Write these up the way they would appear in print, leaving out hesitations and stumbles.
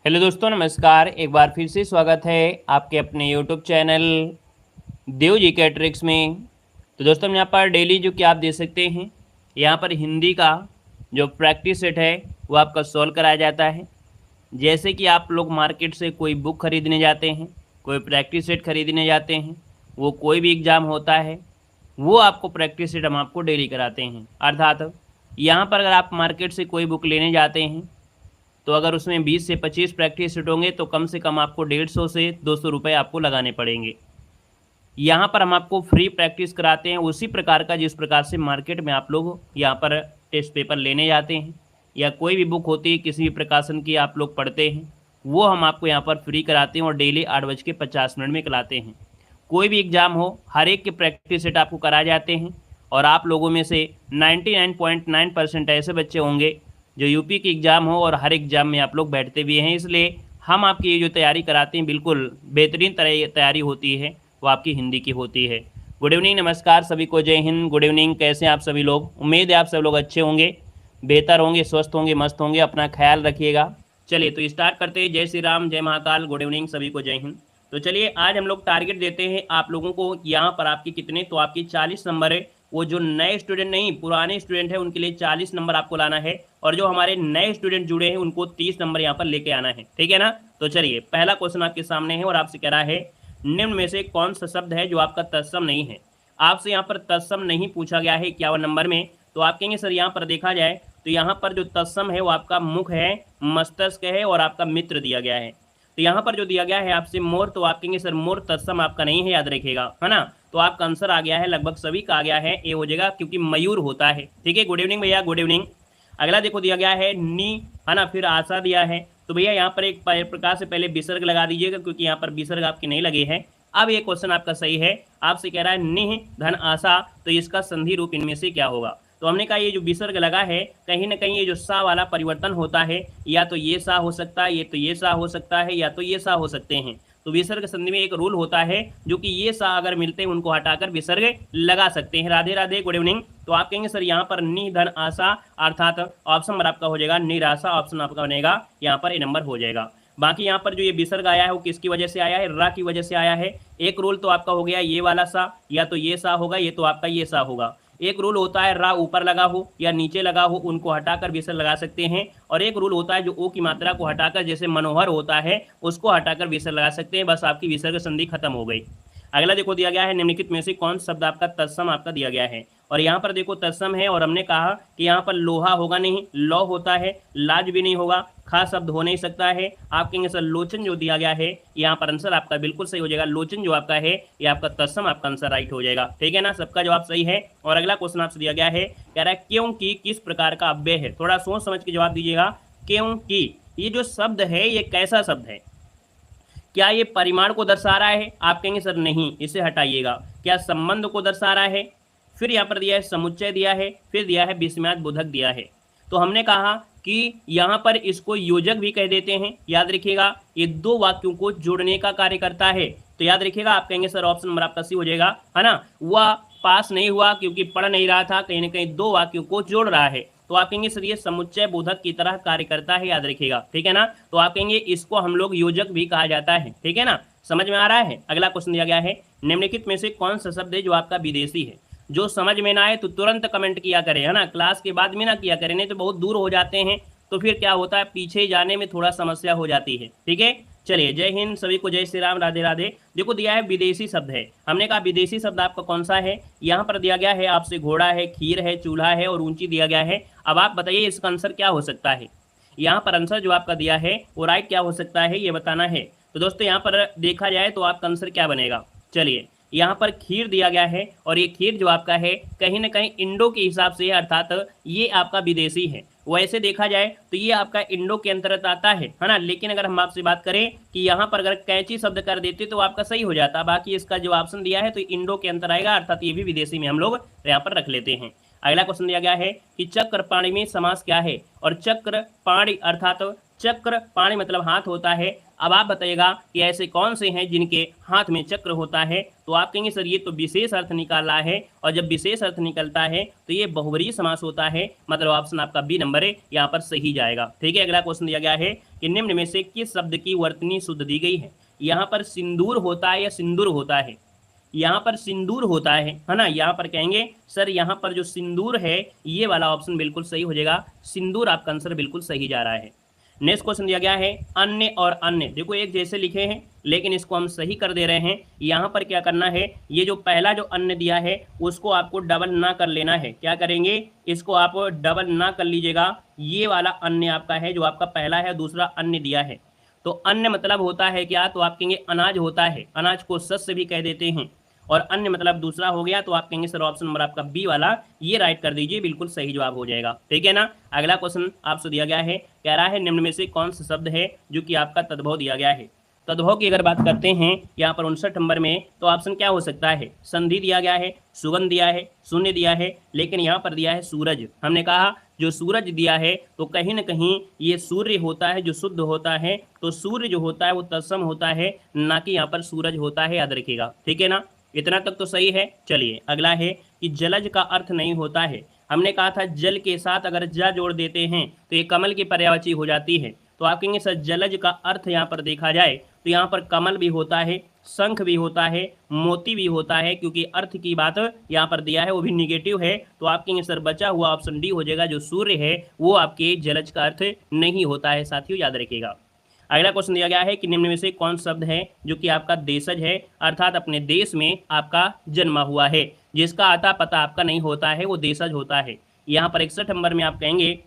Hello दोस्तों, नमस्कार। एक बार फिर से स्वागत है आपके अपने यूट्यूब चैनल देव जी के ट्रिक्स में। तो दोस्तों, हम यहाँ पर डेली जो कि आप देख सकते हैं, यहाँ पर हिंदी का जो प्रैक्टिस सेट है वो आपका सॉल्व कराया जाता है। जैसे कि आप लोग मार्केट से कोई बुक खरीदने जाते हैं, कोई प्रैक्टिस सेट खरीदने जाते हैं, वो कोई भी एग्ज़ाम होता है, वो आपको प्रैक्टिस सेट हम आपको डेली कराते हैं। अर्थात यहाँ पर अगर आप मार्केट से कोई बुक लेने जाते हैं तो अगर उसमें 20 से 25 प्रैक्टिस सेट होंगे तो कम से कम आपको 150 से 200 रुपये आपको लगाने पड़ेंगे। यहाँ पर हम आपको फ्री प्रैक्टिस कराते हैं उसी प्रकार का जिस प्रकार से मार्केट में आप लोग यहाँ पर टेस्ट पेपर लेने जाते हैं या कोई भी बुक होती है किसी भी प्रकाशन की आप लोग पढ़ते हैं, वो हम आपको यहाँ पर फ्री कराते हैं और डेली 8:50 में कराते हैं। कोई भी एग्ज़ाम हो, हर एक के प्रैक्टिस सेट आपको कराए जाते हैं और आप लोगों में से 99.9% ऐसे बच्चे होंगे जो यूपी की एग्ज़ाम हो और हर एग्ज़ाम में आप लोग बैठते भी हैं। इसलिए हम आपकी ये जो तैयारी कराते हैं बिल्कुल बेहतरीन तैयारी होती है, वो आपकी हिंदी की होती है। गुड इवनिंग, नमस्कार सभी को, जय हिंद, गुड इवनिंग। कैसे हैं आप सभी लोग? उम्मीद है आप सब लोग अच्छे होंगे, बेहतर होंगे, स्वस्थ होंगे, मस्त होंगे। अपना ख्याल रखिएगा। चलिए तो स्टार्ट करते हैं। जय श्री राम, जय महाकाल, गुड इवनिंग सभी को, जय हिंद। तो चलिए आज हम लोग टारगेट देते हैं आप लोगों को। यहाँ पर आपके कितने, तो आपकी 40 नंबर है। वो जो नए स्टूडेंट नहीं, पुराने स्टूडेंट है, उनके लिए 40 नंबर आपको लाना है और जो हमारे नए स्टूडेंट जुड़े हैं उनको 30 नंबर यहाँ पर लेके आना है। ठीक है ना? तो चलिए पहला क्वेश्चन आपके सामने है और आपसे कह रहा है निम्न में से कौन सा शब्द है जो आपका तत्सम नहीं है। आपसे यहाँ पर तत्सम नहीं पूछा गया है 51 नंबर में। तो आप कहेंगे सर यहाँ पर देखा जाए तो यहाँ पर जो तत्सम है वो आपका मुख है, मस्तिष्क है और आपका मित्र दिया गया है। तो यहाँ पर जो दिया गया है आपसे मोर, तो आप कहेंगे सर मोर तत्सम आपका नहीं है, याद रखिएगा, है ना? तो आपका आंसर आ गया है, लगभग सभी का आ गया है, ए हो जाएगा, क्योंकि मयूर होता है। ठीक है, गुड इवनिंग भैया, गुड इवनिंग। अगला देखो दिया गया है नी, है ना, फिर आशा दिया है। तो भैया यहाँ पर एक प्रकार से पहले विसर्ग लगा दीजिएगा क्योंकि यहाँ पर विसर्ग आपके नहीं लगे हैं। अब ये क्वेश्चन आपका सही है। आपसे कह रहा है निह धन आशा, तो इसका संधि रूप इनमें से क्या होगा? तो हमने कहा ये जो विसर्ग लगा है कहीं ना कहीं ये जो सा वाला परिवर्तन होता है, या तो ये सा हो सकता है, ये तो ये सा हो सकता है, या तो ये सा हो सकते हैं। तो विसर्ग संधि में एक रूल होता है जो कि ये सा अगर मिलते हैं उनको हटाकर विसर्ग लगा सकते हैं। Radhe Radhe, good evening. तो आप कहेंगे सर यहाँ पर नि धन आशा, अर्थात ऑप्शन नंबर आपका हो जाएगा निराशा। ऑप्शन आपका बनेगा यहाँ पर ए नंबर हो जाएगा। बाकी यहाँ पर जो ये विसर्ग आया है वो किसकी वजह से आया है? रा की वजह से आया है। एक रूल तो आपका हो गया ये वाला सा, या तो ये सा होगा, ये तो आपका ये सा होगा। एक रूल होता है रा ऊपर लगा हो या नीचे लगा हो, उनको हटाकर विसर्ग लगा सकते हैं। और एक रूल होता है जो ओ की मात्रा को हटाकर, जैसे मनोहर होता है, उसको हटाकर विसर्ग लगा सकते हैं। बस आपकी विसर्ग संधि खत्म हो गई। अगला देखो दिया गया है निम्नलिखित में से कौन शब्द आपका तत्सम आपका दिया गया है। और यहाँ पर देखो तत्सम है और हमने कहा कि यहाँ पर लोहा होगा नहीं, लौ होता है, लाज भी नहीं होगा, खा शब्द हो नहीं सकता है। आप कहेंगे सर लोचन जो दिया गया है, यहाँ पर आंसर आपका बिल्कुल सही हो जाएगा। लोचन जो आपका है ये आपका तत्सम आपका आंसर राइट हो जाएगा। ठीक है ना, सबका जवाब सही है। और अगला क्वेश्चन आपसे दिया गया है, कह रहा है क्योंकि किस प्रकार का अव्यय है। थोड़ा सोच समझ के जवाब दीजिएगा। क्योंकि ये जो शब्द है ये कैसा शब्द है? क्या ये परिमाण को दर्शा रहा है? आप कहेंगे सर नहीं, इसे हटाइएगा। क्या संबंध को दर्शा रहा है? फिर यहाँ पर दिया है समुच्चय दिया है, फिर दिया है विस्मयाद बोधक दिया है। तो हमने कहा कि यहाँ पर इसको योजक भी कह देते हैं। याद रखिएगा ये दो वाक्यों को जोड़ने का कार्य करता है। तो याद रखिएगा, आप कहेंगे सर ऑप्शन नंबर आपका सी हो जाएगा, है ना। वह पास नहीं हुआ क्योंकि पढ़ नहीं रहा था, कहीं ना कहीं दो वाक्यों को जोड़ रहा है। तो आप कहेंगे सर ये समुच्चय बोधक की तरह कार्य करता है, याद रखिएगा। ठीक है ना, तो आप कहेंगे इसको हम लोग योजक भी कहा जाता है। ठीक है ना, समझ में आ रहा है। अगला क्वेश्चन दिया गया है निम्नलिखित में से कौन सा शब्द है जो आपका विदेशी है। जो समझ में ना आए तो तुरंत कमेंट किया करें, है ना, क्लास के बाद में ना किया करें, नहीं तो बहुत दूर हो जाते हैं तो फिर क्या होता है पीछे जाने में थोड़ा समस्या हो जाती है। ठीक है, चलिए जय हिंद सभी को, जय श्री राम, राधे राधे। देखो दिया है विदेशी शब्द है। हमने कहा विदेशी शब्द आपका कौन सा है? यहाँ पर दिया गया है आपसे घोड़ा है, खीर है, चूल्हा है और ऊंची दिया गया है। अब आप बताइए इसका आंसर क्या हो सकता है? यहाँ पर आंसर जो आपका दिया है वो राइट क्या हो सकता है ये बताना है। तो दोस्तों यहाँ पर देखा जाए तो आपका आंसर क्या बनेगा? चलिए यहाँ पर खीर दिया गया है और ये खीर जो आपका है कहीं ना कहीं इंडो के हिसाब से, अर्थात ये आपका विदेशी है। वैसे देखा जाए तो ये आपका इंडो के अंतर्गत आता है ना। लेकिन अगर हम आपसे बात करें कि यहाँ पर अगर कैंची शब्द कर देते तो आपका सही हो जाता। बाकी इसका जो ऑप्शन दिया है तो इंडो के अंतर आएगा, अर्थात ये भी विदेशी में हम लोग यहाँ पर रख लेते हैं। अगला क्वेश्चन दिया गया है कि चक्र पाणी में समास क्या है। और चक्र पाणी अर्थात चक्र पाणी मतलब हाथ होता है। अब आप बताइएगा कि ऐसे कौन से हैं जिनके हाथ में चक्र होता है, तो आप कहेंगे सर ये तो विशेष अर्थ निकाला है, और जब विशेष अर्थ निकलता है तो ये बहुवरी समास होता है, मतलब ऑप्शन आपका बी नंबर है यहाँ पर सही जाएगा। ठीक है, अगला क्वेश्चन दिया गया है कि निम्न में से किस शब्द की वर्तनी शुद्ध दी गई है। यहाँ पर सिंदूर होता है या सिंदूर होता है, यहाँ पर सिंदूर होता है ना। यहाँ पर कहेंगे सर यहाँ पर जो सिंदूर है ये वाला ऑप्शन बिल्कुल सही हो जाएगा, सिंदूर आपका आंसर बिल्कुल सही जा रहा है। नेक्स्ट क्वेश्चन दिया गया है अन्य और अन्य, देखो एक जैसे लिखे हैं लेकिन इसको हम सही कर दे रहे हैं। यहाँ पर क्या करना है, ये जो पहला जो अन्य दिया है उसको आपको डबल ना कर लेना है। क्या करेंगे, इसको आप डबल ना कर लीजिएगा। ये वाला अन्य आपका है जो आपका पहला है, दूसरा अन्य दिया है। तो अन्य मतलब होता है क्या, तो आप कहेंगे अनाज होता है, अनाज को शस्य भी कह देते हैं। और अन्य मतलब दूसरा हो गया, तो आप कहेंगे सर ऑप्शन नंबर आपका बी वाला ये राइट कर दीजिए, बिल्कुल सही जवाब हो जाएगा। ठीक है ना। अगला क्वेश्चन आपसे दिया गया है, कह रहा है निम्न में से कौन सा शब्द है जो कि आपका तद्भव दिया गया है। तद्भव की अगर बात करते हैं यहाँ पर 59 नंबर में, तो ऑप्शन क्या हो सकता है, संधि दिया गया है, सुगंध दिया है, शून्य दिया है, लेकिन यहाँ पर दिया है सूरज। हमने कहा जो सूरज दिया है तो कहीं ना कहीं ये सूर्य होता है जो शुद्ध होता है, तो सूर्य जो होता है वो तत्सम होता है, ना कि यहाँ पर सूरज होता है, याद रखिएगा। ठीक है ना, इतना तक तो सही है। चलिए अगला है कि जलज का अर्थ नहीं होता है। हमने कहा था जल के साथ अगर जा जोड़ देते हैं तो ये कमल की पर्यायवाची हो जाती है। तो आप कहेंगे सर जलज का अर्थ यहाँ पर देखा जाए तो यहाँ पर कमल भी होता है, शंख भी होता है, मोती भी होता है, क्योंकि अर्थ की बात यहाँ पर दिया है वो भी निगेटिव है। तो आप कहेंगे सर बचा हुआ ऑप्शन डी हो जाएगा, जो सूर्य है वो आपके जलज का अर्थ नहीं होता है। साथियों याद रखिएगा। अगला क्वेश्चन दिया गया है कि निम्न में से कौन शब्द है जो कि आपका देशज है, अर्थात अपने देश में आपका जन्मा हुआ है, जिसका आता पता आपका नहीं होता है, वो देशज होता है। यहाँ पर 61 नंबर में आप कहेंगे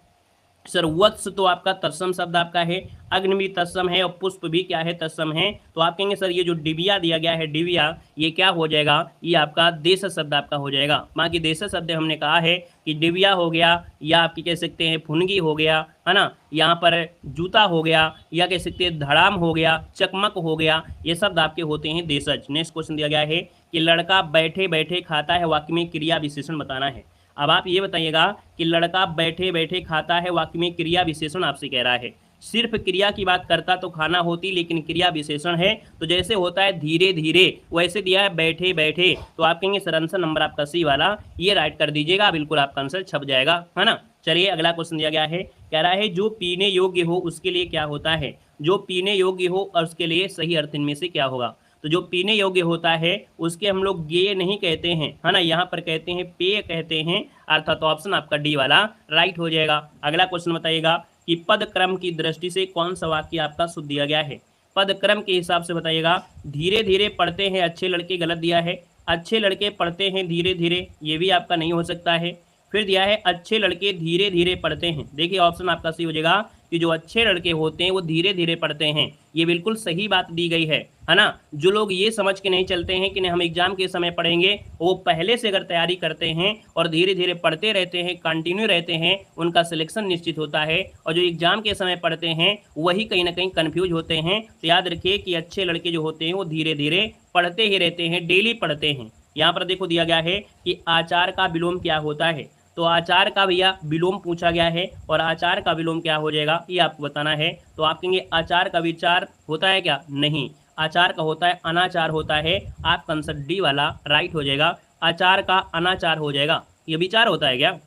सर वत्स तो आपका तत्सम शब्द आपका है, अग्नि भी तत्सम है और पुष्प भी क्या है, तत्सम है। तो आप कहेंगे सर ये जो डिबिया दिया गया है, डिबिया ये क्या हो जाएगा, ये आपका देश शब्द आपका हो जाएगा। बाकी देश शब्द हमने कहा है कि डिबिया हो गया, या आपकी कह सकते हैं फुनगी हो गया, है ना, यहाँ पर जूता हो गया, या कह सकते हैं धड़ाम हो गया, चकमक हो गया, ये शब्द आपके होते हैं देशज। नेक्स्ट क्वेश्चन दिया गया है कि लड़का बैठे बैठे खाता है, वाक्य में क्रिया विशेषण बताना है। अब आप ये बताइएगा कि लड़का बैठे बैठे खाता है, वाक्य में क्रिया विशेषण आपसे कह रहा है। सिर्फ क्रिया की बात करता तो खाना होती, लेकिन क्रिया विशेषण है तो जैसे होता है धीरे धीरे, वैसे दिया है बैठे बैठे। तो आप कहेंगे सर आंसर नंबर आपका सी वाला ये राइट कर दीजिएगा, बिल्कुल आपका आंसर छप जाएगा, है ना। चलिए अगला क्वेश्चन दिया गया है, कह रहा है जो पीने योग्य हो उसके लिए क्या होता है। जो पीने योग्य हो और उसके लिए सही अर्थ इनमें से क्या होगा। तो जो पीने योग्य होता है उसके हम लोग गेय नहीं कहते हैं, है ना, यहाँ पर कहते हैं पेय कहते हैं, अर्थात तो ऑप्शन आपका डी वाला राइट हो जाएगा। अगला क्वेश्चन बताइएगा कि पद क्रम की दृष्टि से कौन सा वाक्य आपका शुद्ध दिया गया है। पद क्रम के हिसाब से बताइएगा। धीरे धीरे पढ़ते हैं अच्छे लड़के, गलत दिया है। अच्छे लड़के पढ़ते हैं धीरे धीरे, ये भी आपका नहीं हो सकता है। फिर दिया है अच्छे लड़के धीरे धीरे पढ़ते हैं, देखिए ऑप्शन आपका सही हो जाएगा कि जो अच्छे लड़के होते हैं वो धीरे धीरे पढ़ते हैं, ये बिल्कुल सही बात दी गई है ना। जो लोग ये समझ के नहीं चलते हैं कि नहीं हम एग्जाम के समय पढ़ेंगे, वो पहले से अगर तैयारी करते हैं और धीरे धीरे पढ़ते रहते हैं, कंटिन्यू रहते हैं, उनका सिलेक्शन निश्चित होता है। और जो एग्जाम के समय पढ़ते हैं वही कहीं ना कहीं कन्फ्यूज होते हैं। तो याद रखिए कि अच्छे लड़के जो होते हैं वो धीरे धीरे पढ़ते ही रहते हैं, डेली पढ़ते हैं। यहाँ पर देखो दिया गया है कि आचार का विलोम क्या होता है। तो आचार का भैया विलोम पूछा गया है, और आचार का विलोम क्या हो जाएगा ये आपको बताना है। तो आप कहेंगे आचार का विचार होता है क्या, नहीं, आचार का होता है अनाचार होता है। आपका आंसर डी वाला राइट हो जाएगा, आचार का अनाचार हो जाएगा। ये विचार होता है क्या,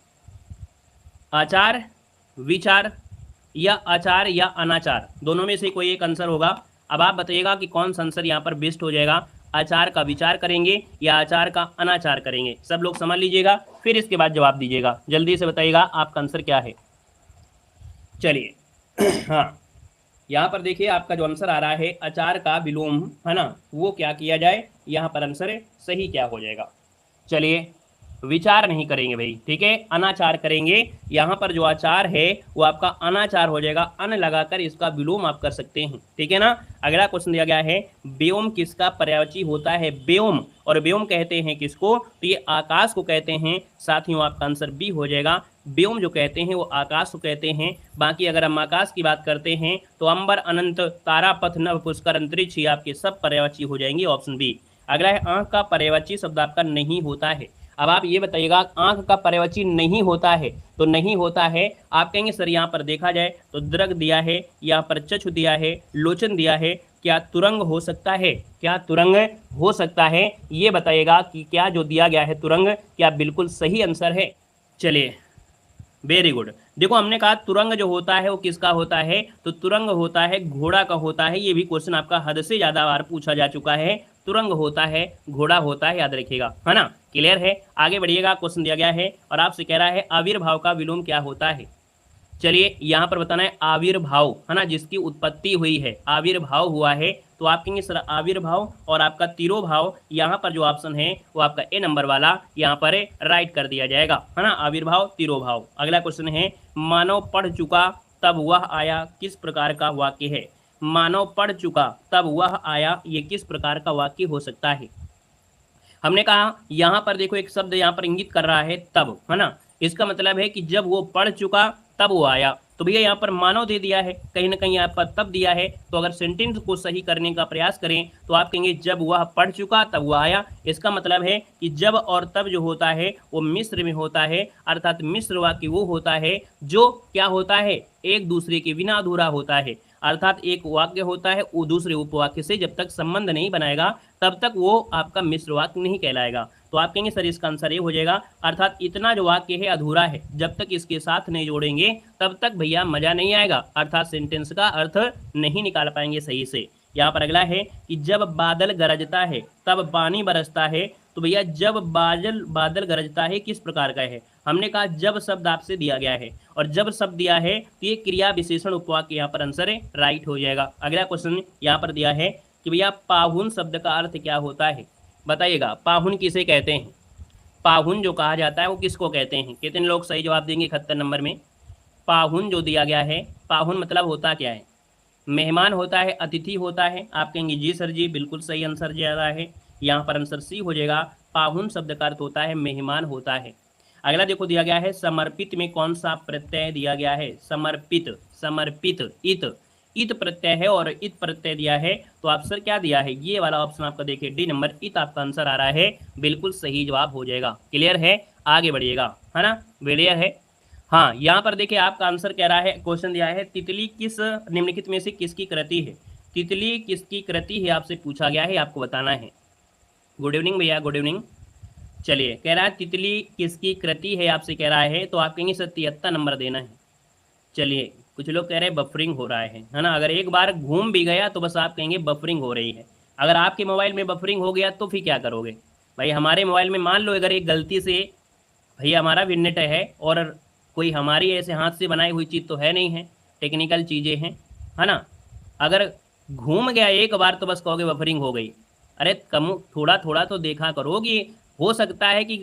आचार विचार, या आचार या अनाचार, दोनों में से कोई एक आंसर होगा। अब आप बताइएगा कि कौन सा आंसर यहाँ पर बेस्ट हो जाएगा, आचार का विचार करेंगे या आचार का अनाचार करेंगे। सब लोग समझ लीजिएगा, फिर इसके बाद जवाब दीजिएगा, जल्दी से बताइएगा आपका आंसर क्या है। चलिए हाँ, यहाँ पर देखिए आपका जो आंसर आ रहा है आचार का विलोम, है ना, वो क्या किया जाए, यहाँ पर आंसर सही क्या हो जाएगा। चलिए विचार नहीं करेंगे भाई, ठीक है, अनाचार करेंगे। यहाँ पर जो आचार है वो आपका अनाचार हो जाएगा, अन लगाकर इसका विलोम आप कर सकते हैं, ठीक है ना। अगला क्वेश्चन दिया गया है व्योम किसका पर्यायवाची होता है। व्योम, और व्योम कहते हैं किसको, तो ये आकाश को कहते हैं। साथियों आपका आंसर बी हो जाएगा, व्योम जो कहते हैं वो आकाश को कहते हैं। बाकी अगर हम आकाश की बात करते हैं तो अंबर, अनंत, तारा, पथ, नभ, पुष्कर, अंतरिक्ष, आपके सब पर्यायवाची हो जाएंगे, ऑप्शन बी। अगला है आंख का पर्यायवाची शब्द आपका नहीं होता है। अब आप ये बताइएगा आंख का पर्यवची नहीं होता है तो नहीं होता है। आप कहेंगे सर यहाँ पर देखा जाए तो दृग दिया है, यहाँ पर चक्षु दिया है, लोचन दिया है, क्या तुरंग हो सकता है? क्या तुरंग हो सकता है? ये बताइएगा कि क्या जो दिया गया है तुरंग क्या बिल्कुल सही आंसर है। चलिए वेरी गुड। देखो हमने कहा तुरंग जो होता है वो किसका होता है, तो तुरंग होता है घोड़ा का होता है। ये भी क्वेश्चन आपका हद से ज़्यादा बार पूछा जा चुका है। तुरंग होता है, घोड़ा होता है, याद रखिएगा, है ना। क्लियर है, आगे बढ़िएगा। क्वेश्चन दिया गया है और आपसे कह रहा है आविर्भाव का विलोम क्या होता है। चलिए यहाँ पर बताना है आविर्भाव, है ना, जिसकी उत्पत्ति हुई है, आविर्भाव हुआ है। तो आप कहेंगे सर आविर्भाव और आपका तिरोभाव, यहाँ पर जो ऑप्शन है वो आपका ए नंबर वाला यहाँ पर राइट कर दिया जाएगा, है ना, आविर्भाव तिरोभाव। अगला क्वेश्चन है मानव पढ़ चुका तब वह आया किस प्रकार का वाक्य है। मानव पढ़ चुका तब वह आया, ये किस प्रकार का वाक्य हो सकता है। हमने कहा यहाँ पर देखो एक शब्द यहाँ पर इंगित कर रहा है तब, है ना, इसका मतलब है कि जब वो पढ़ चुका तब वो आया। तो भैया यहाँ पर मानव दे दिया है, कहीं ना कहीं यहाँ पर तब दिया है। तो अगर सेंटेंस को सही करने का प्रयास करें तो आप कहेंगे जब वह पढ़ चुका तब वह आया। इसका मतलब है कि जब और तब जो होता है वो मिस्र में होता है, अर्थात मिस्र वाक्य वो होता है जो क्या होता है, एक दूसरे के बिना अधूरा होता है। अर्थात एक वाक्य होता है वो दूसरे उपवाक्य से जब तक संबंध नहीं बनाएगा तब तक वो आपका मिश्र वाक्य नहीं कहलाएगा। तो आप कहेंगे सर इसका आंसर ये हो जाएगा, अर्थात इतना जो वाक्य है अधूरा है, जब तक इसके साथ नहीं जोड़ेंगे तब तक भैया मजा नहीं आएगा, अर्थात सेंटेंस का अर्थ नहीं निकाल पाएंगे सही से। यहाँ पर अगला है कि जब बादल गरजता है तब पानी बरसता है। तो भैया जब बादल गरजता है किस प्रकार का है। हमने कहा जब शब्द आपसे दिया गया है और जब शब्द दिया है तो ये क्रिया विशेषण उपवाक्य यहाँ पर आंसर है राइट हो जाएगा। अगला क्वेश्चन यहाँ पर दिया है कि भैया पाहुन शब्द का अर्थ क्या होता है। बताइएगा पाहुन किसे कहते हैं। पाहुन जो कहा जाता है वो किसको कहते हैं। कितने लोग सही जवाब देंगे 71 नंबर में। पाहुन जो दिया गया है, पाहुन मतलब होता क्या है, मेहमान होता है, अतिथि होता है। आप कहेंगे जी सर जी, बिल्कुल सही आंसर ज़्यादा है, यहाँ पर आंसर सी हो जाएगा। पाहुन शब्द का अर्थ होता है मेहमान होता है। अगला देखो दिया गया है समर्पित में कौन सा प्रत्यय दिया गया है। समर्पित, समर्पित, इत प्रत्यय है और इत प्रत्यय दिया है। तो आंसर क्या दिया है, ये वाला ऑप्शन आपका देखिए डी नंबर, इत आपका आंसर आ रहा है, बिल्कुल सही जवाब हो जाएगा। क्लियर है, आगे बढ़िएगा, है ना, क्लियर है। हाँ यहाँ पर देखिए आपका आंसर कह रहा है, क्वेश्चन दिया है तितली किस निम्नलिखित में से किसकी कृति है। तितली किसकी कृति है आपसे पूछा गया है, आपको बताना है। गुड इवनिंग भैया, गुड इवनिंग। चलिए कह रहा है तितली किसकी कृति है आपसे कह रहा है, तो आप कहेंगे सर 73 नंबर देना है। चलिए कुछ लोग कह रहे हैं बफरिंग हो रहा है ना, अगर एक बार घूम भी गया तो बस आप कहेंगे बफरिंग हो रही है। अगर आपके मोबाइल में बफरिंग हो गया तो फिर क्या करोगे भाई। हमारे मोबाइल में मान लो अगर एक गलती से भैया हमारा भी नेट है और कोई हमारी ऐसे हाथ से बनाई हुई चीज़ तो है नहीं है, टेक्निकल चीज़ें हैं, है ना, अगर घूम गया एक बार तो बस कहोगे बफरिंग हो गई। अरे कम थोड़ा थोड़ा तो देखा करो कि हो सकता है कि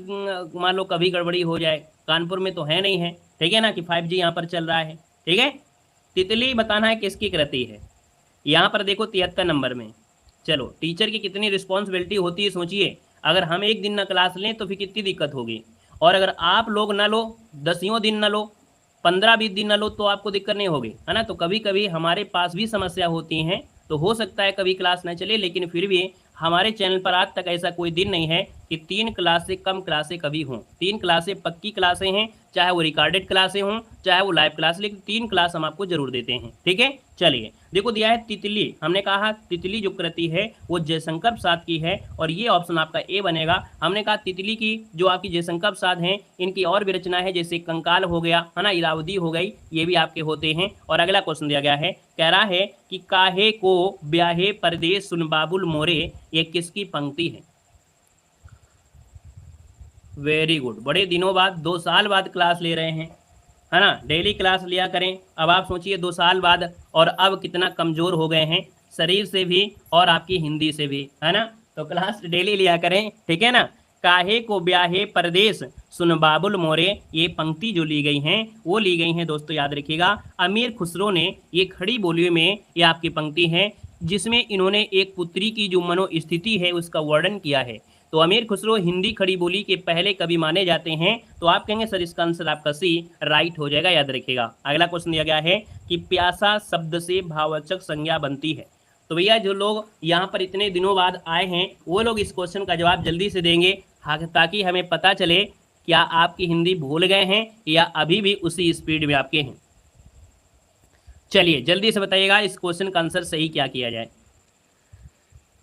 मान लो कभी गड़बड़ी हो जाए। कानपुर में तो है नहीं है, ठीक है ना, कि 5G यहाँ पर चल रहा है, ठीक है। तितली बताना है किसकी कृति है। यहाँ पर देखो 73 नंबर में। चलो टीचर की कितनी रिस्पॉन्सिबिलिटी होती है सोचिए, अगर हम एक दिन ना क्लास लें तो फिर कितनी दिक्कत होगी, और अगर आप लोग ना लो, 10 दिन ना लो, 15-20 दिन ना लो तो आपको दिक्कत नहीं होगी, है ना। तो कभी कभी हमारे पास भी समस्या होती हैं, तो हो सकता है कभी क्लास ना चले, लेकिन फिर भी हमारे चैनल पर आज तक ऐसा कोई दिन नहीं है कि 3 क्लास से कम क्लासें कभी हों। 3 क्लासें पक्की क्लासें हैं, चाहे वो रिकॉर्डेड क्लासें हों चाहे वो लाइव क्लास, लेकिन 3 क्लास हम आपको जरूर देते हैं, ठीक है। चलिए देखो दिया है तितली, हमने कहा तितली जो कृति है वो जयशंकर प्रसाद की है और ये ऑप्शन आपका ए बनेगा। हमने कहा तितली की जो आपकी जयशंकर प्रसाद हैं इनकी और भी रचना है, जैसे कंकाल हो गया, है ना, इरावदी हो गई, ये भी आपके होते हैं। और अगला क्वेश्चन दिया गया है, कह रहा है कि काहे को ब्याहे परदेस सुन बाबुल मोरे, ये किसकी पंक्ति है। वेरी गुड, बड़े दिनों बाद 2 साल बाद क्लास ले रहे हैं, है ना, डेली क्लास लिया करें। अब आप सोचिए 2 साल बाद, और अब कितना कमज़ोर हो गए हैं शरीर से भी और आपकी हिंदी से भी, है ना, तो क्लास डेली लिया करें, ठीक है ना। काहे को ब्याहे परदेस सुन बाबुल मोरे, ये पंक्ति जो ली गई हैं वो ली गई हैं दोस्तों, याद रखिएगा अमीर खुसरो ने ये खड़ी बोली में ये आपकी पंक्ति है, जिसमें इन्होंने एक पुत्री की जो मनोस्थिति है उसका वर्णन किया है। तो अमीर खुसरो हिंदी खड़ी बोली के पहले कवि माने जाते हैं। तो आप कहेंगे सर इसका आंसर आपका सी राइट हो जाएगा, याद रखिएगा। अगला क्वेश्चन दिया गया है कि प्यासा शब्द से भाववाचक संज्ञा बनती है। तो भैया जो लोग यहाँ पर इतने दिनों बाद आए हैं वो लोग इस क्वेश्चन का जवाब जल्दी से देंगे। ताकि हमें पता चले क्या आपकी हिंदी भूल गए हैं या अभी भी उसी स्पीड में आपके हैं। चलिए जल्दी से बताइएगा इस क्वेश्चन का आंसर सही क्या किया जाए।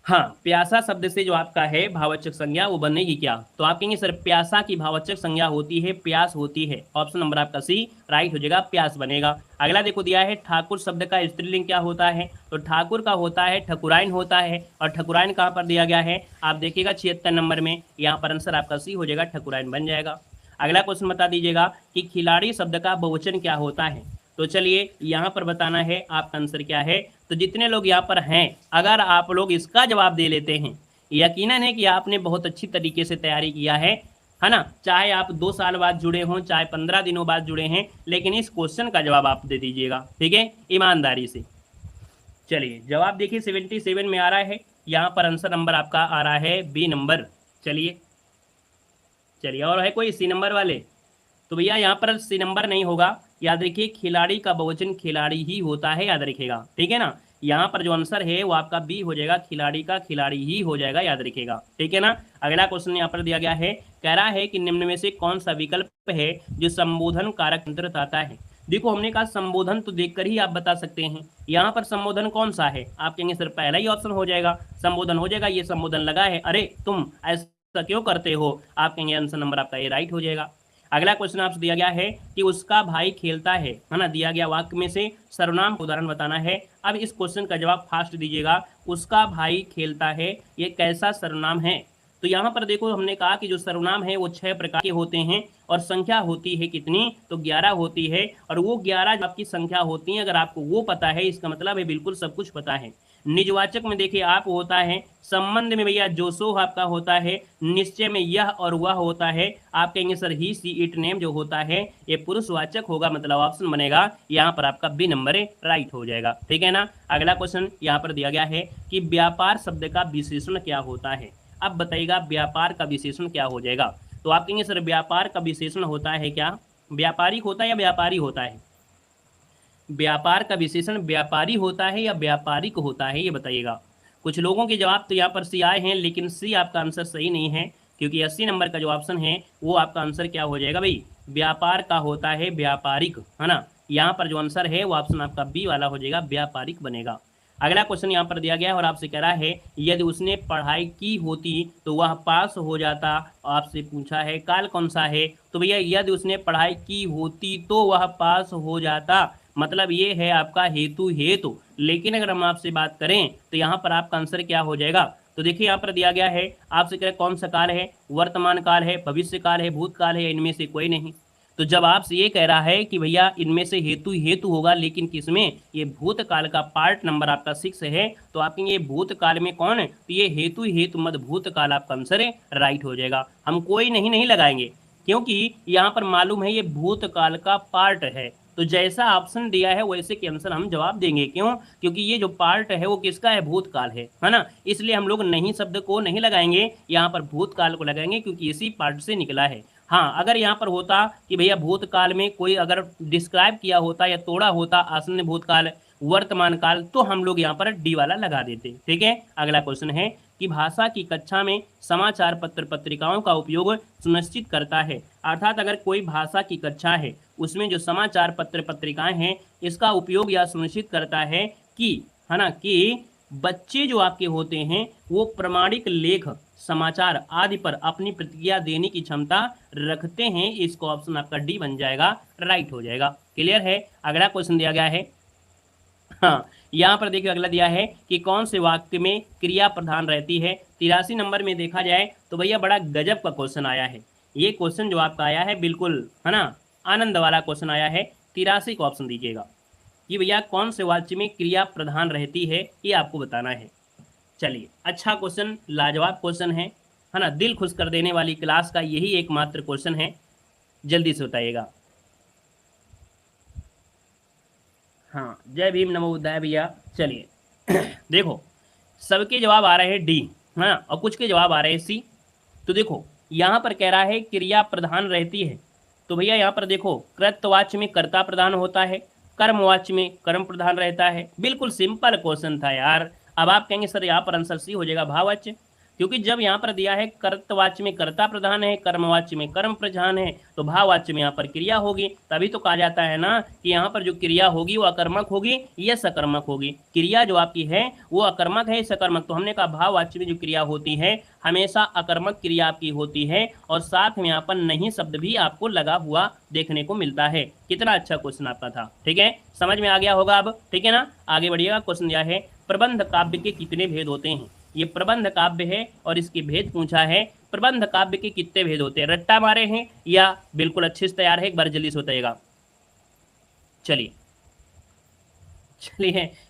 हाँ, प्यासा शब्द से जो आपका है भाववाचक संज्ञा वो बनेगी क्या? तो आप कहेंगे सर प्यासा की भाववाचक संज्ञा होती है प्यास होती है। ऑप्शन नंबर आपका सी राइट हो जाएगा, प्यास बनेगा। अगला देखो दिया है ठाकुर शब्द का स्त्रीलिंग क्या होता है? तो ठाकुर का होता है ठकुराइन होता है। और ठकुराइन कहाँ पर दिया गया है? आप देखिएगा 76 नंबर में, यहाँ पर आंसर आपका सी हो जाएगा, ठकुराइन बन जाएगा। अगला क्वेश्चन बता दीजिएगा कि खिलाड़ी शब्द का बहुवचन क्या होता है? तो चलिए यहाँ पर बताना है आपका आंसर क्या है। तो जितने लोग यहाँ पर हैं, अगर आप लोग इसका जवाब दे लेते हैं, यकीनन है कि आपने बहुत अच्छी तरीके से तैयारी किया है ना। चाहे आप 2 साल बाद जुड़े हों, चाहे 15 दिनों बाद जुड़े हैं, लेकिन इस क्वेश्चन का जवाब आप दे दीजिएगा, ठीक है, ईमानदारी से। चलिए जवाब देखिए 77 में आ रहा है, यहाँ पर आंसर नंबर आपका आ रहा है बी नंबर। चलिए चलिए, और है कोई सी नंबर वाले? तो भैया यहाँ पर सी नंबर नहीं होगा, याद रखिए खिलाड़ी का बहुवचन खिलाड़ी ही होता है, याद रखिएगा, ठीक है ना। यहाँ पर जो आंसर है वो आपका बी हो जाएगा, खिलाड़ी का खिलाड़ी ही हो जाएगा, याद रखिएगा, ठीक है ना। अगला क्वेश्चन यहाँ पर दिया गया है, कह रहा है कि निम्न में से कौन सा विकल्प है जो संबोधन कारक अंतर्गत आता है? देखो हमने कहा संबोधन तो देखकर ही आप बता सकते हैं, यहाँ पर संबोधन कौन सा है? आप कहेंगे सर पहला ही ऑप्शन हो जाएगा, संबोधन हो जाएगा, ये संबोधन लगा है, अरे तुम ऐसा क्यों करते हो, आप कहेंगे आंसर नंबर आपका ये राइट हो जाएगा। अगला क्वेश्चन आपसे दिया गया है कि उसका भाई खेलता है ना, दिया गया वाक्य में से सर्वनाम उदाहरण बताना है। अब इस क्वेश्चन का जवाब फास्ट दीजिएगा, उसका भाई खेलता है ये कैसा सर्वनाम है? तो यहाँ पर देखो हमने कहा कि जो सर्वनाम है वो 6 प्रकार के होते हैं और संख्या होती है कितनी? तो 11 होती है। और वो 11 जो आपकी संख्या होती है, अगर आपको वो पता है, इसका मतलब है बिल्कुल सब कुछ पता है। निजवाचक में देखिए आप होता है, संबंध में भैया जो सो आपका होता है, निश्चय में यह और वह होता है। आप कहेंगे sir he see it name जो होता है ये पुरुषवाचक होगा, मतलब ऑप्शन बनेगा यहाँ पर आपका बी नंबर राइट हो जाएगा, ठीक है ना। अगला क्वेश्चन यहाँ पर दिया गया है कि व्यापार शब्द का विशेषण क्या होता है? अब बताइएगा व्यापार का विशेषण क्या हो जाएगा? तो आप कहेंगे सर व्यापार का विशेषण होता है क्या? व्यापारिक होता है या व्यापारी होता है? व्यापार का विशेषण व्यापारी होता है या व्यापारिक होता है, ये बताइएगा। कुछ लोगों के जवाब तो यहाँ पर सी आए हैं, लेकिन सी आपका आंसर सही नहीं है, क्योंकि 80 नंबर का जो ऑप्शन है वो आपका आंसर क्या हो जाएगा भाई? व्यापार का होता है व्यापारिक, है ना। यहाँ पर जो आंसर है वो ऑप्शन आपका बी वाला हो जाएगा, व्यापारिक बनेगा। अगला क्वेश्चन यहाँ पर दिया गया है और आपसे कह रहा है यदि उसने पढ़ाई की होती तो वह पास हो जाता। आपसे पूछा है काल कौन सा है? तो भैया यदि उसने पढ़ाई की होती तो वह पास हो जाता, मतलब ये है आपका हेतु हेतु। लेकिन अगर हम आपसे बात करें तो यहाँ पर आपका आंसर क्या हो जाएगा? तो देखिए यहाँ पर दिया गया है, आपसे कह रहे कौन सा काल है? वर्तमान काल है, भविष्य काल है, भूतकाल है, इनमें से कोई नहीं। तो जब आपसे ये कह रहा है कि भैया इनमें से हेतु हेतु होगा, लेकिन किसमें? ये भूतकाल का पार्ट नंबर आपका 6 है, तो आप कहेंगे भूतकाल में कौन है? तो ये हेतु हेतु मत भूतकाल आपका आंसर है, राइट हो जाएगा। हम कोई नहीं लगाएंगे, क्योंकि यहाँ पर मालूम है ये भूतकाल का पार्ट है, तो जैसा ऑप्शन दिया है वैसे के आंसर हम जवाब देंगे। क्यों? क्योंकि ये जो पार्ट है वो किसका है? भूतकाल है ना। इसलिए हम लोग नहीं शब्द को नहीं लगाएंगे, यहाँ पर भूतकाल को लगाएंगे, क्योंकि इसी पार्ट से निकला है। हाँ, अगर यहाँ पर होता कि भैया भूतकाल में कोई अगर डिस्क्राइब किया होता या तोड़ा होता आसन्न भूतकाल वर्तमान काल, तो हम लोग यहाँ पर डी वाला लगा देते, ठीक है। अगला क्वेश्चन है कि भाषा की कक्षा में समाचार पत्र पत्रिकाओं का उपयोग सुनिश्चित करता है। अर्थात अगर कोई भाषा की कक्षा है उसमें जो समाचार पत्र पत्रिकाएं हैं इसका उपयोग या सुनिश्चित करता है कि, है ना, कि बच्चे जो आपके होते हैं वो प्रमाणिक लेख समाचार आदि पर अपनी प्रतिक्रिया देने की क्षमता रखते हैं। इसको ऑप्शन आपका डी बन जाएगा, राइट हो जाएगा। क्लियर है? अगला क्वेश्चन दिया गया है, हाँ यहाँ पर देखिए अगला दिया है कि कौन से वाक्य में क्रिया प्रधान रहती है। 83 नंबर में देखा जाए तो भैया बड़ा गजब का क्वेश्चन आया है। ये क्वेश्चन जो आपका आया है बिल्कुल, है ना, आनंद वाला क्वेश्चन आया है। 83 का ऑप्शन दीजिएगा कि भैया कौन से वाक्य में क्रिया प्रधान रहती है, ये आपको बताना है। चलिए, अच्छा क्वेश्चन, लाजवाब क्वेश्चन है ना, दिल खुश कर देने वाली क्लास का यही एकमात्र क्वेश्चन है। जल्दी से बताइएगा। हाँ, जय भीम नमो बुद्धाय भैया। चलिए देखो सबके जवाब आ रहे हैं डी, है ना, और कुछ के जवाब आ रहे हैं सी। तो देखो यहाँ पर कह रहा है क्रिया प्रधान रहती है, तो भैया यहाँ पर देखो कृतवाच्य में कर्ता प्रधान होता है, कर्मवाच्य में कर्म प्रधान रहता है। बिल्कुल सिंपल क्वेश्चन था यार। अब आप कहेंगे सर यहाँ पर आंसर सी हो जाएगा भाववाच्य, क्योंकि जब यहाँ पर दिया है कर्तवाच्य में कर्ता प्रधान है, कर्मवाच्य में कर्म प्रधान है, तो भाववाच्य में यहाँ पर क्रिया होगी। तभी तो कहा जाता है ना कि यहाँ पर जो क्रिया होगी वो अकर्मक होगी या सकर्मक होगी। क्रिया जो आपकी है वो अकर्मक है सकर्मक, तो हमने कहा भाववाच्य में जो क्रिया होती है हमेशा अकर्मक क्रिया आपकी होती है, और साथ में यहाँ पर नहीं शब्द भी आपको लगा हुआ देखने को मिलता है। कितना अच्छा क्वेश्चन आपका था, ठीक है, समझ में आ गया होगा अब, ठीक है ना। आगे बढ़िएगा, क्वेश्चन दिया है प्रबंध काव्य के कितने भेद होते हैं। ये प्रबंध काव्य है और इसके भेद पूछा है। प्रबंध काव्य के कितने भेद होते हैं, रट्टा मारे हैं या बिल्कुल अच्छे से तैयार है, एक बार जल्दी से बताइएगा। चलिए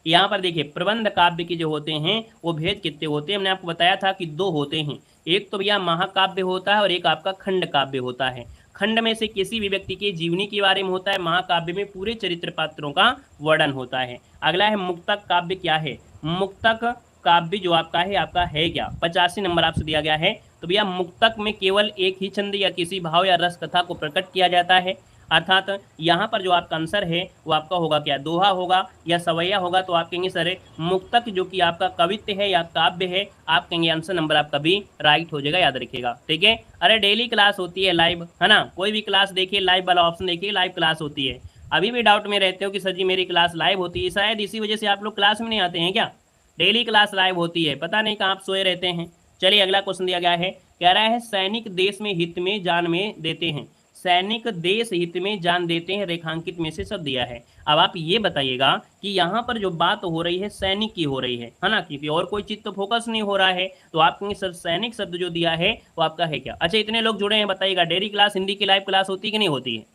यहाँ पर देखिए प्रबंध काव्य के जो होते हैं वो भेद कितने होते हैं। हमने आपको बताया था कि 2 होते हैं, एक तो भैया महाकाव्य होता है और एक आपका खंड काव्य होता है। खंड में से किसी भी व्यक्ति के जीवनी के बारे में होता है, महाकाव्य में पूरे चरित्र पात्रों का वर्णन होता है। अगला है मुक्तक काव्य। क्या है मुक्तक काव्य जो आपका है क्या, 85 नंबर आपसे दिया गया है। तो भैया मुक्तक में केवल एक ही छंद या किसी भाव या रस कथा को प्रकट किया जाता है, अर्थात यहाँ पर जो आपका आंसर है वो आपका होगा क्या, दोहा होगा या सवैया होगा। तो आप कहेंगे सर मुक्तक जो कि आपका कवित्व है या काव्य है, आप कहेंगे आंसर नंबर आपका भी राइट हो जाएगा, याद रखिएगा, ठीक है। अरे डेली क्लास होती है लाइव, है ना, कोई भी क्लास देखिए लाइव वाला ऑप्शन देखिए, लाइव क्लास होती है। अभी भी डाउट में रहते हो कि सर जी मेरी क्लास लाइव होती है, शायद इसी वजह से आप लोग क्लास में नहीं आते हैं क्या। डेली क्लास लाइव होती है, पता नहीं कहाँ आप सोए रहते हैं। चलिए अगला क्वेश्चन दिया गया है, कह रहा है सैनिक देश में हित में जान में देते हैं। सैनिक देश हित में जान देते हैं, रेखांकित में से शब्द दिया है। अब आप ये बताइएगा कि यहाँ पर जो बात हो रही है सैनिक की हो रही है ना, क्योंकि और कोई चीज तो फोकस नहीं हो रहा है। तो आप कहेंगे सर सैनिक शब्द जो दिया है वो आपका है क्या। अच्छा इतने लोग जुड़े हैं, बताइएगा डेली क्लास हिंदी की लाइव क्लास होती है कि नहीं होती है,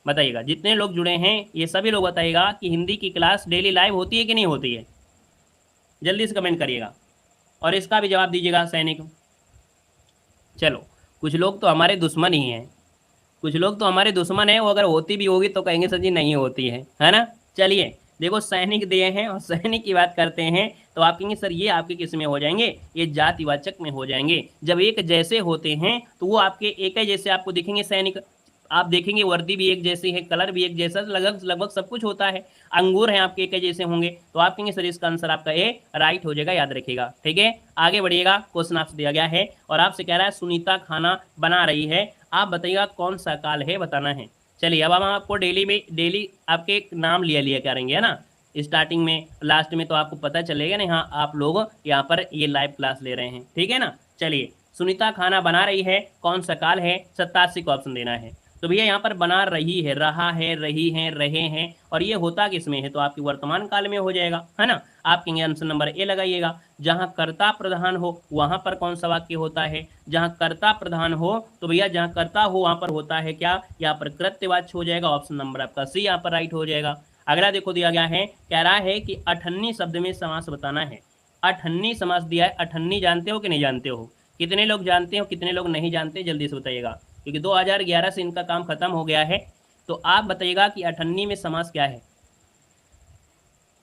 बताइएगा। जितने लोग जुड़े हैं ये सभी लोग बताइएगा कि हिंदी की क्लास डेली लाइव होती है कि नहीं होती है, जल्दी से कमेंट करिएगा और इसका भी जवाब दीजिएगा सैनिक। चलो कुछ लोग तो हमारे दुश्मन ही हैं, कुछ लोग तो हमारे दुश्मन हैं, वो अगर होती भी होगी तो कहेंगे सर जी नहीं होती है ना। चलिए देखो सैनिक दिए हैं और सैनिक की बात करते हैं तो आप कहेंगे सर ये आपके किस में हो जाएंगे, ये जातिवाचक में हो जाएंगे। जब एक जैसे होते हैं तो वो आपके एक ही जैसे आपको दिखेंगे सैनिक। आप देखेंगे वर्दी भी एक जैसी है, कलर भी एक जैसा, लगभग सब कुछ होता है। अंगूर हैं आपके एक जैसे होंगे, तो आप कहेंगे सर इसका आंसर आपका ए राइट हो जाएगा, याद रखिएगा, ठीक है। आगे बढ़िएगा, क्वेश्चन आपसे दिया गया है और आपसे कह रहा है सुनीता खाना बना रही है, आप बताइएगा कौन सा काल है, बताना है। चलिए अब हम आपको डेली आपके नाम लिया करेंगे, है ना, स्टार्टिंग में लास्ट में, तो आपको पता चलेगा ना हाँ आप लोग यहाँ पर ये लाइव क्लास ले रहे हैं, ठीक है ना। चलिए सुनीता खाना बना रही है, कौन सा काल है, 87 को ऑप्शन देना है। तो भैया यहाँ पर बना रही है, रहा है, रही है, रहे हैं, और ये होता किसमें है, तो आपके वर्तमान काल में हो जाएगा, है ना। आप कहेंगे आंसर नंबर ए लगाइएगा। जहाँ कर्ता प्रधान हो वहाँ पर कौन सा वाक्य होता है, जहाँ कर्ता प्रधान हो तो भैया जहाँ कर्ता हो वहाँ पर होता है क्या, यहाँ पर कृत्यवाच्य हो जाएगा, ऑप्शन नंबर आपका सी यहाँ पर राइट हो जाएगा। अगला देखो दिया गया है, कह रहा है कि अठन्नी शब्द में समास बताना है। अठन्नी समास दिया है, अठन्नी जानते हो कि नहीं जानते हो, कितने लोग जानते हो कितने लोग नहीं जानते, जल्दी से बताइएगा, क्योंकि 2011 से इनका काम खत्म हो गया है। तो आप बताइएगा कि अठन्नी में समास क्या है।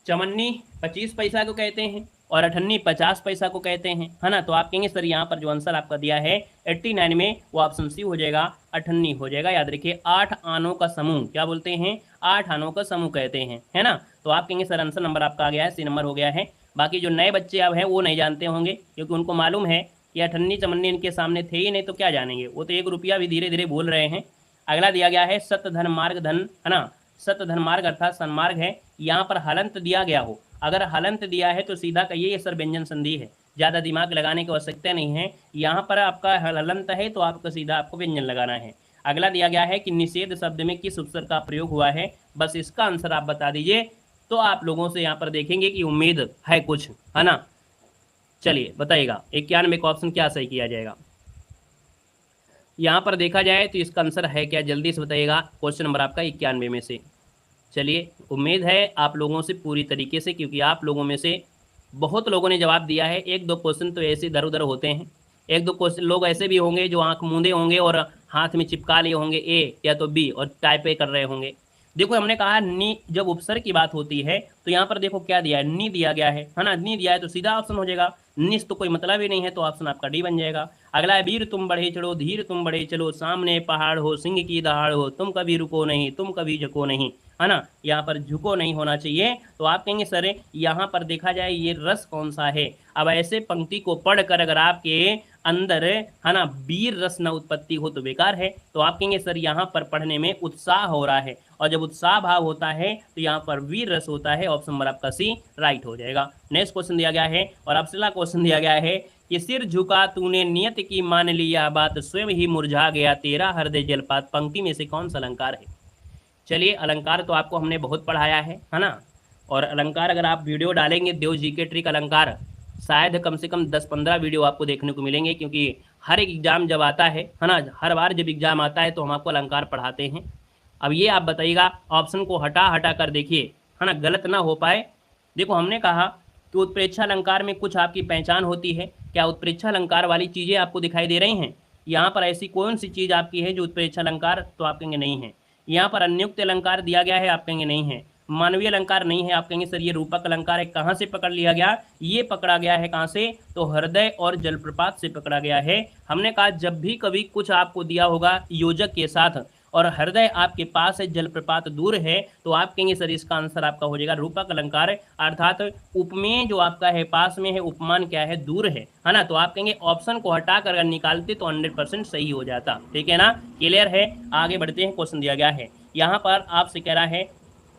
चमन्नी 25 पैसा को कहते हैं और अठन्नी 50 पैसा को कहते हैं, है ना। तो आप कहेंगे सर यहाँ पर जो आंसर आपका दिया है 89 में, वो ऑप्शन सी हो जाएगा, अठन्नी हो जाएगा, याद रखिए। 8 आनों का समूह क्या बोलते हैं, 8 आनों का समूह कहते हैं, है ना। तो आप कहेंगे सर आंसर नंबर आपका आ गया है, सी नंबर हो गया है। बाकी जो नए बच्चे अब हैं वो नहीं जानते होंगे, क्योंकि उनको मालूम है कि अठन्नी चमन्नी इनके सामने थे ही नहीं, तो क्या जानेंगे, वो तो 1 रुपया भी धीरे धीरे बोल रहे हैं। अगला दिया गया है सत्य धन मार्ग धन, है ना, सत्य धन मार्ग अर्थात सन्मार्ग है। यहाँ पर हलंत दिया गया हो, अगर हलंत दिया है तो सीधा कहिए ये सर व्यंजन संधि है, ज़्यादा दिमाग लगाने की आवश्यकता नहीं है। यहाँ पर आपका हलंत है तो आपको सीधा आपको व्यंजन लगाना है। अगला दिया गया है कि निषेध शब्द में किस उपसर्ग का प्रयोग हुआ है, बस इसका आंसर आप बता दीजिए, तो आप लोगों से यहाँ पर देखेंगे कि उम्मीद है कुछ, है ना। चलिए बताइएगा 91 का ऑप्शन क्या सही किया जाएगा। यहाँ पर देखा जाए तो इसका आंसर है क्या, जल्दी से बताइएगा, क्वेश्चन नंबर आपका 91 में से। चलिए उम्मीद है आप लोगों से पूरी तरीके से, क्योंकि आप लोगों में से बहुत लोगों ने जवाब दिया है। 1-2 क्वेश्चन तो ऐसे इधर उधर होते हैं, 1-2 क्वेश्चन लोग ऐसे भी होंगे जो आंख मूंदे होंगे और हाथ में चिपका लिए होंगे ए या तो बी और टाइप ए कर रहे होंगे। देखो हमने कहा नी, जब उपसर्ग की बात होती है तो यहाँ पर देखो क्या दिया है, नी दिया गया है ना, नी दिया है तो सीधा ऑप्शन हो जाएगा। निस तो कोई मतलब ही नहीं है, तो ऑप्शन आपका डी बन जाएगा। अगला है वीर तुम बढ़े चढ़ो, धीर तुम बढ़े चलो, सामने पहाड़ हो, सिंह की दहाड़ हो, तुम कभी रुको नहीं, तुम कभी झको नहीं। है ना, यहाँ पर झुको नहीं होना चाहिए। तो आप कहेंगे सर यहाँ पर देखा जाए ये रस कौन सा है। अब ऐसे पंक्ति को पढ़कर अगर आपके अंदर है ना वीर रस न उत्पत्ति हो तो बेकार है। तो आप कहेंगे सर यहाँ पर पढ़ने में उत्साह हो रहा है, और जब उत्साह भाव होता है तो यहाँ पर वीर रस होता है। ऑप्शन नंबर आपका सी राइट हो जाएगा। नेक्स्ट क्वेश्चन दिया गया है, और अब अगला क्वेश्चन दिया गया है कि सिर झुका तूने नियत की मान लिया बात, स्वयं ही मुरझा गया तेरा हृदय जलपात, पंक्ति में से कौन सा अलंकार है। चलिए, अलंकार तो आपको हमने बहुत पढ़ाया है ना, और अलंकार अगर आप वीडियो डालेंगे देव जी के ट्रिक अलंकार, शायद कम से कम 10-15 वीडियो आपको देखने को मिलेंगे, क्योंकि हर एक एग्जाम जब आता है ना, हर बार जब एग्जाम आता है तो हम आपको अलंकार पढ़ाते हैं। अब ये आप बताइएगा, ऑप्शन को हटा हटा कर देखिए, है ना, गलत ना हो पाए। देखो, हमने कहा कि उत्प्रेक्षा अलंकार में कुछ आपकी पहचान होती है। क्या उत्प्रेक्षा अलंकार वाली चीज़ें आपको दिखाई दे रही हैं? यहाँ पर ऐसी कौन सी चीज़ आपकी है जो उत्प्रेक्षा अलंकार, तो आप कहेंगे नहीं है। यहाँ पर अन्युक्त अलंकार दिया गया है, आप कहेंगे नहीं है। मानवीय अलंकार नहीं है, आप कहेंगे सर ये रूपक अलंकार है। कहाँ से पकड़ लिया गया? ये पकड़ा गया है कहाँ से? तो हृदय और जलप्रपात से पकड़ा गया है। हमने कहा जब भी कभी कुछ आपको दिया होगा योजक के साथ और हृदय आपके पास है, जलप्रपात दूर है, तो आप कहेंगे सर इसका आंसर आपका हो जाएगा रूपक अलंकार, अर्थात उपमेय जो आपका है पास में है, उपमान क्या है? दूर है ना। तो आप कहेंगे ऑप्शन को हटा कर अगर निकालते तो 100% सही हो जाता। ठीक है ना, क्लियर है। आगे बढ़ते हैं, क्वेश्चन दिया गया है यहाँ पर आपसे कह रहा है,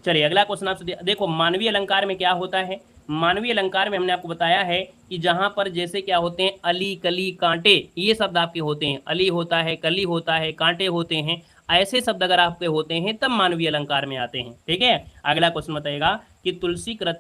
चलिए अगला क्वेश्चन आपसे देखो, मानवीय अलंकार में क्या होता है। मानवीय अलंकार में हमने आपको बताया है कि जहां पर जैसे क्या होते हैं, अली, कली, कांटे, ये शब्द आपके होते हैं। अली होता है, कली होता है, कांटे होते हैं, ऐसे शब्द अगर आपके होते हैं तब मानवीय अलंकार में आते हैं। ठीक है, अगला क्वेश्चन बताएगा कि तुलसीकृत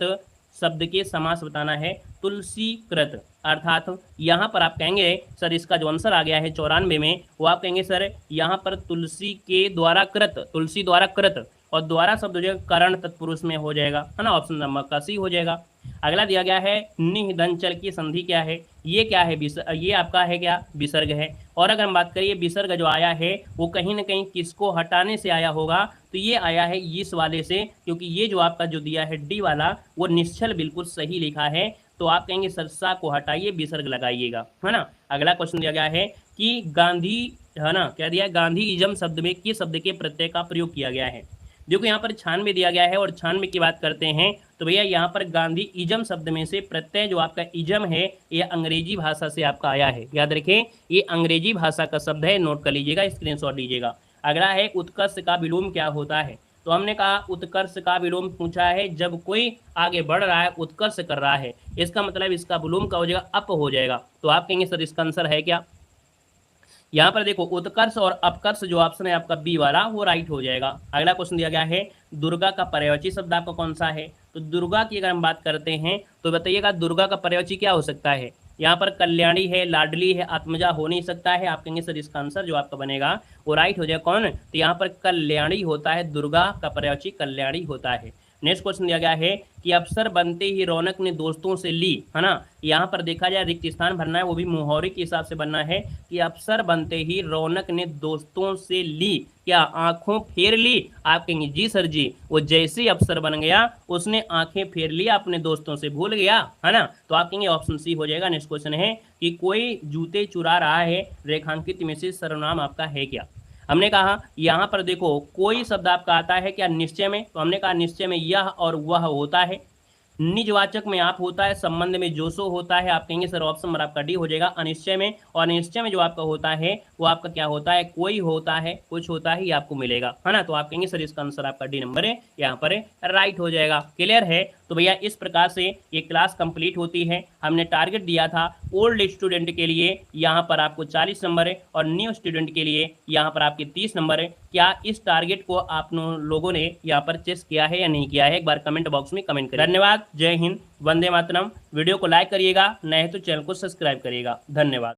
शब्द के समास बताना है। तुलसीकृत अर्थात यहाँ पर आप कहेंगे सर इसका जो आंसर आ गया है 94 में, वो आप कहेंगे सर यहाँ पर तुलसी के द्वारा कृत, तुलसी द्वारा कृत, और द्वारा शब्द हो जाएगा करण तत्पुरुष में हो जाएगा, है ना। ऑप्शन नंबर का सी हो जाएगा। अगला दिया गया है निधंचल की संधि क्या है। ये क्या है? ये आपका है क्या? विसर्ग है। और अगर हम बात करिए विसर्ग जो आया है वो कहीं ना कहीं किसको हटाने से आया होगा, तो ये आया है इस वाले से, क्योंकि ये जो आपका जो दिया है डी वाला वो निश्चल बिल्कुल सही लिखा है। तो आप कहेंगे सरसा को हटाइए, विसर्ग लगाइएगा, है ना। अगला क्वेश्चन दिया गया है कि गांधी, है ना, क्या दिया है? गांधी इजम शब्द में किस शब्द के प्रत्यय का प्रयोग किया गया है। देखो यहाँ पर 96 दिया गया है, और 96 की बात करते हैं तो भैया यहाँ पर गांधी इजम शब्द में से प्रत्यय जो आपका इजम है ये अंग्रेजी भाषा से आपका आया है। याद रखें, ये अंग्रेजी भाषा का शब्द है, नोट कर लीजिएगा, स्क्रीनशॉट लीजिएगा। अगला है उत्कर्ष का विलोम क्या होता है। तो हमने कहा उत्कर्ष का विलोम पूछा है जब कोई आगे बढ़ रहा है, उत्कर्ष कर रहा है, इसका मतलब इसका विलोम का हो जाएगा अप हो जाएगा। तो आप कहेंगे सर इसका आंसर है क्या? यहाँ पर देखो उत्कर्ष और अपकर्ष जो ऑप्शन है आपका बी वाला वो राइट हो जाएगा। अगला क्वेश्चन दिया गया है दुर्गा का पर्यायवाची शब्द आपका कौन सा है। तो दुर्गा की अगर हम बात करते हैं तो बताइएगा दुर्गा का पर्यायवाची क्या हो सकता है। यहाँ पर कल्याणी है, लाडली है, आत्मजा हो नहीं सकता है। आप कहेंगे सर इसका आंसर जो आपका बनेगा वो राइट हो जाएगा कौन? तो यहाँ पर कल्याणी होता है, दुर्गा का पर्यायवाची कल्याणी होता है। नेक्स्ट क्वेश्चन दिया गया है कि अफसर बनते ही रौनक ने दोस्तों से ली, है ना। यहाँ पर देखा जाए रिक्त स्थान भरना है, वो भी मुहावरे के हिसाब से बनना है कि अफसर बनते ही रौनक ने दोस्तों से ली, क्या आंखों फेर ली। आप कहेंगे जी सर जी, वो जैसे अफसर बन गया उसने आंखें फेर लिया, अपने दोस्तों से भूल गया, है ना। तो आप कहेंगे ऑप्शन सी हो जाएगा। नेक्स्ट क्वेश्चन है कि कोई जूते चुरा रहा है, रेखांकित में से सर्वनाम आपका है क्या। हमने कहा यहाँ पर देखो कोई शब्द आपका आता है क्या निश्चय में, तो हमने कहा निश्चय में यह और वह होता है, निजवाचक में आप होता है, संबंध में जो सो होता है। आप कहेंगे सर ऑप्शन नंबर आपका डी हो जाएगा अनिश्चय में, और अनिश्चय में जो आपका होता है वो आपका क्या होता है? कोई होता है, कुछ होता है, ये आपको मिलेगा, है ना। तो आप कहेंगे सर इसका आंसर आपका डी नंबर है यहाँ पर राइट हो जाएगा। क्लियर है। तो भैया इस प्रकार से ये क्लास कंप्लीट होती है। हमने टारगेट दिया था ओल्ड स्टूडेंट के लिए यहाँ पर आपको 40 नंबर है, और न्यू स्टूडेंट के लिए यहाँ पर आपके 30 नंबर है। क्या इस टारगेट को आप लोगों ने यहाँ पर चेस किया है या नहीं किया है, एक बार कमेंट बॉक्स में कमेंट करें। धन्यवाद। जय हिंद, वंदे मातरम। वीडियो को लाइक करिएगा, नए तो चैनल को सब्सक्राइब करिएगा। धन्यवाद।